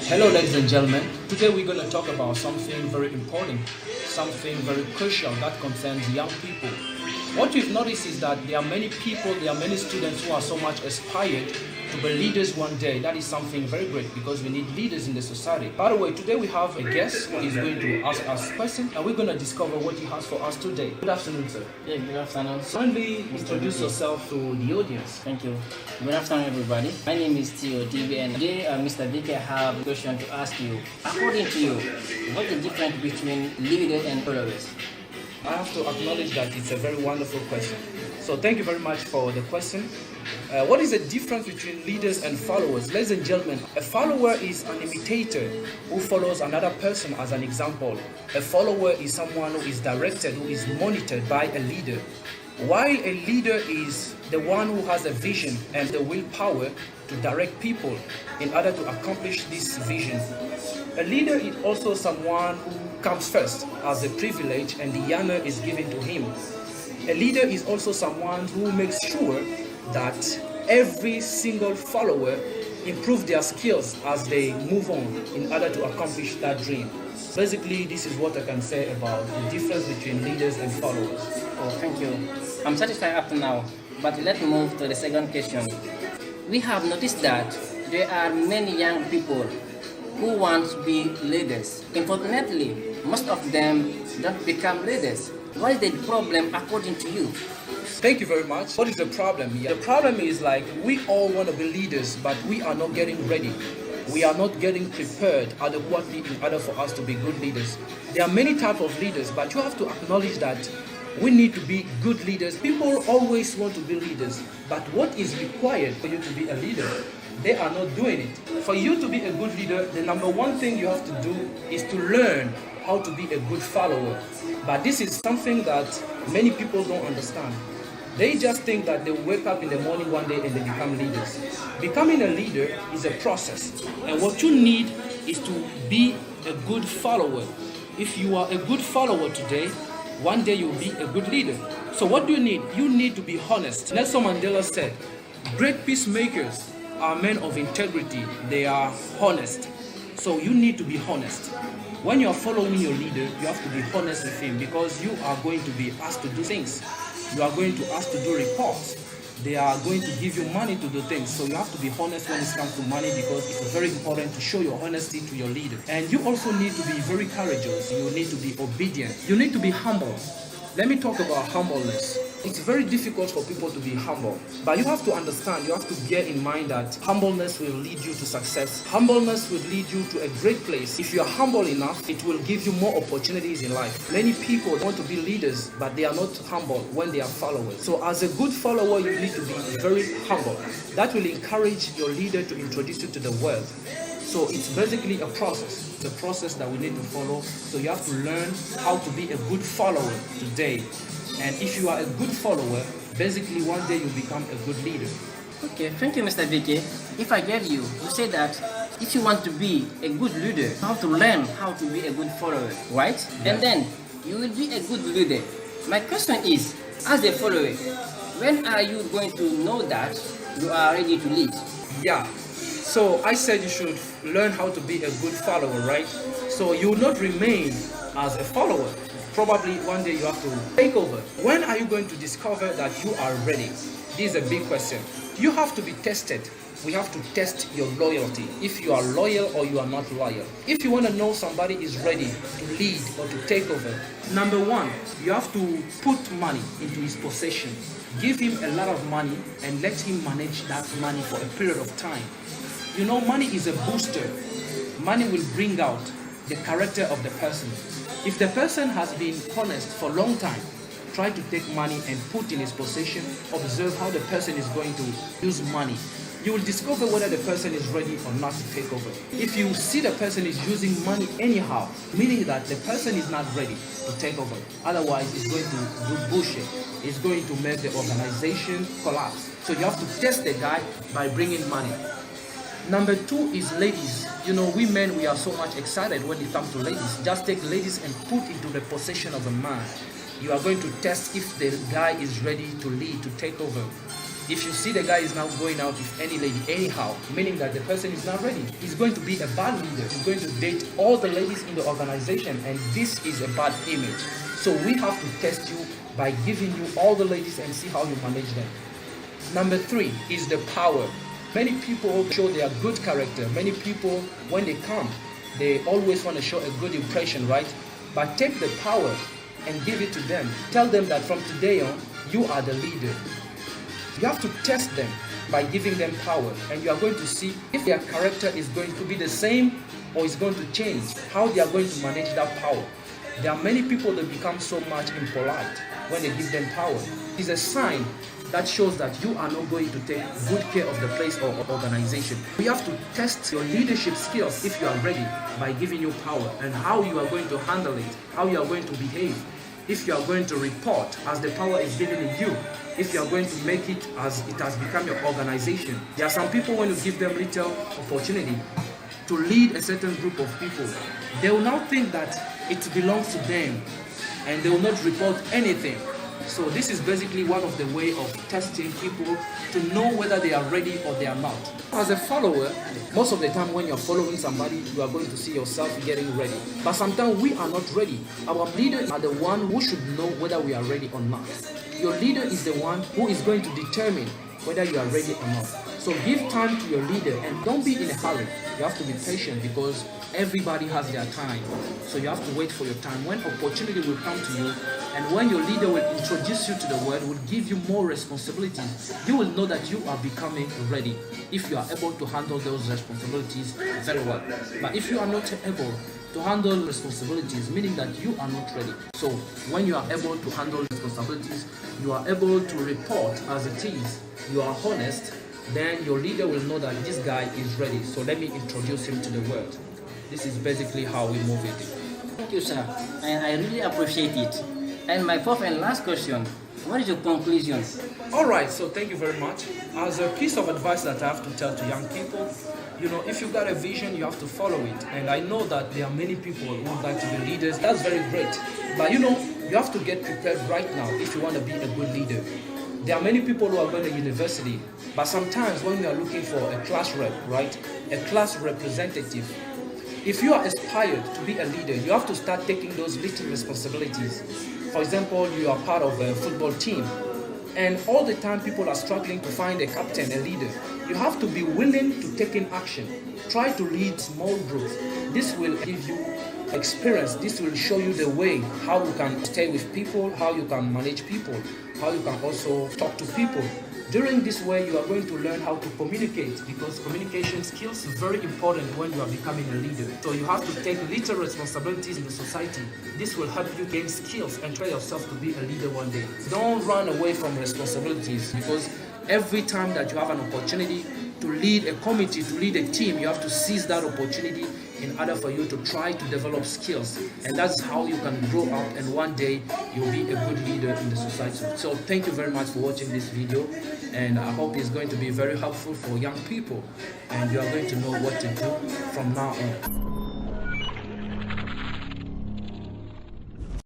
Hello, ladies and gentlemen. Today we're going to talk about something very important, something very crucial that concerns young people. What we've noticed is that there are many people, there are many students who are so much inspired to be leaders one day. That is something very great because we need leaders in the society. By the way, today we have a guest who is going to ask us questions and we're going to discover what he has for us today. Good afternoon, sir. Yeah, good afternoon. Kindly introduce yourself to the audience. Thank you. Good afternoon, everybody. My name is TOTB, and today, Mr. Vicky, I have a question to ask you. According to you, what's the difference between leaders and followers? I have to acknowledge that it's a very wonderful question. So thank you very much for the question. What is the difference between leaders and followers? Ladies and gentlemen, a follower is an imitator who follows another person as an example. A follower is someone who is directed, who is monitored by a leader. While a leader is the one who has a vision and the willpower to direct people in order to accomplish this vision. A leader is also someone who comes first as a privilege and the honor is given to him. A leader is also someone who makes sure that every single follower improve their skills as they move on in order to accomplish that dream. Basically, this is what I can say about the difference between leaders and followers. Oh, thank you. I'm satisfied up to now, but let's move to the second question. We have noticed that there are many young people who want to be leaders. Unfortunately, most of them don't become leaders. What is the problem according to you? Thank you very much. What is the problem here? The problem is like we all want to be leaders, but we are not getting ready. We are not getting prepared adequately in order for us to be good leaders. There are many types of leaders, but you have to acknowledge that we need to be good leaders. People always want to be leaders, but what is required for you to be a leader? They are not doing it. For you to be a good leader, the number one thing you have to do is to learn how to be a good follower. But this is something that many people don't understand. They just think that they wake up in the morning one day and they become leaders. Becoming a leader is a process. And what you need is to be a good follower. If you are a good follower today, one day you'll be a good leader. So what do you need? You need to be honest. Nelson Mandela said, great peacemakers are men of integrity. They are honest. So you need to be honest. When you are following your leader, you have to be honest with him because you are going to be asked to do things. You are going to ask to do reports. They are going to give you money to do things. So you have to be honest when it comes to money because it's very important to show your honesty to your leader. And you also need to be very courageous. You need to be obedient. You need to be humble. Let me talk about humbleness. It's very difficult for people to be humble. But you have to understand, you have to bear in mind that humbleness will lead you to success. Humbleness will lead you to a great place. If you are humble enough, it will give you more opportunities in life. Many people want to be leaders, but they are not humble when they are followers. So as a good follower, you need to be very humble. That will encourage your leader to introduce you to the world. So it's basically a process. It's a process that we need to follow. So you have to learn how to be a good follower today. And if you are a good follower, basically one day you become a good leader. Okay, thank you, Mr. Vicky. If I get you, you say that if you want to be a good leader, you have to learn how to be a good follower, right? Yes. And then you will be a good leader. My question is, as a follower, when are you going to know that you are ready to lead? Yeah. So I said you should learn how to be a good follower, right? So you will not remain as a follower. Probably one day you have to take over. When are you going to discover that you are ready? This is a big question. You have to be tested. We have to test your loyalty. If you are loyal or you are not loyal. If you want to know somebody is ready to lead or to take over, number one, you have to put money into his possession. Give him a lot of money and let him manage that money for a period of time. You know, money is a booster. Money will bring out the character of the person. If the person has been honest for a long time, try to take money and put in his possession, observe how the person is going to use money. You will discover whether the person is ready or not to take over. If you see the person is using money anyhow, meaning that the person is not ready to take over. Otherwise, it's going to do bullshit. It's going to make the organization collapse. So you have to test the guy by bringing money. Number two is ladies. You know, we men, we are so much excited when it comes to ladies. Just take ladies and put into the possession of a man. You are going to test if the guy is ready to lead, to take over. If you see the guy is now going out with any lady anyhow, meaning that the person is not ready, he's going to be a bad leader. He's going to date all the ladies in the organization, and this is a bad image. So we have to test you by giving you all the ladies and see how you manage them. Number 3 is the power. Many people show their good character. Many people, when they come, they always want to show a good impression, right? But take the power and give it to them. Tell them that from today on, you are the leader. You have to test them by giving them power, and you are going to see if their character is going to be the same or is going to change, how they are going to manage that power. There are many people that become so much impolite when they give them power. It's a sign that shows that you are not going to take good care of the place or organization. You have to test your leadership skills if you are ready by giving you power, and how you are going to handle it, how you are going to behave. If you are going to report as the power is given in you, if you are going to make it as it has become your organization. There are some people, when you give them little opportunity to lead a certain group of people, they will now think that it belongs to them and they will not report anything. So this is basically one of the way of testing people to know whether they are ready or they are not. As a follower, most of the time when you're following somebody, you are going to see yourself getting ready. But sometimes we are not ready. Our leaders are the one who should know whether we are ready or not. Your leader is the one who is going to determine whether you are ready or not. So give time to your leader and don't be in a hurry. You have to be patient because everybody has their time. So you have to wait for your time. When opportunity will come to you, and when your leader will introduce you to the word, will give you more responsibilities, you will know that you are becoming ready if you are able to handle those responsibilities very well. But if you are not able to handle responsibilities, meaning that you are not ready. So when you are able to handle responsibilities, you are able to report as it is, you are honest, then your leader will know that this guy is ready. So let me introduce him to the word. This is basically how we move it. Thank you, sir. And I really appreciate it. And my fourth and last question, what is your conclusion? Alright, so thank you very much. As a piece of advice that I have to tell to young people, if you've got a vision, you have to follow it. And I know that there are many people who would like to be leaders. That's very great. But you have to get prepared right now if you want to be a good leader. There are many people who are going to university, but sometimes when we are looking for a class rep, right, a class representative, if you are aspired to be a leader, you have to start taking those little responsibilities. For example, you are part of a football team, and all the time people are struggling to find a captain, a leader. You have to be willing to take in action. Try to lead small groups. This will give you experience. This will show you the way how you can stay with people, how you can manage people, how you can also talk to people. During this way, you are going to learn how to communicate, because communication skills is very important when you are becoming a leader. So you have to take little responsibilities in the society. This will help you gain skills and train yourself to be a leader one day. Don't run away from responsibilities, because every time that you have an opportunity to lead a committee, to lead a team, you have to seize that opportunity in order for you to try to develop skills. And that's how you can grow up, and one day you'll be a good leader in the society. So thank you very much for watching this video, and I hope it's going to be very helpful for young people, and you are going to know what to do from now on.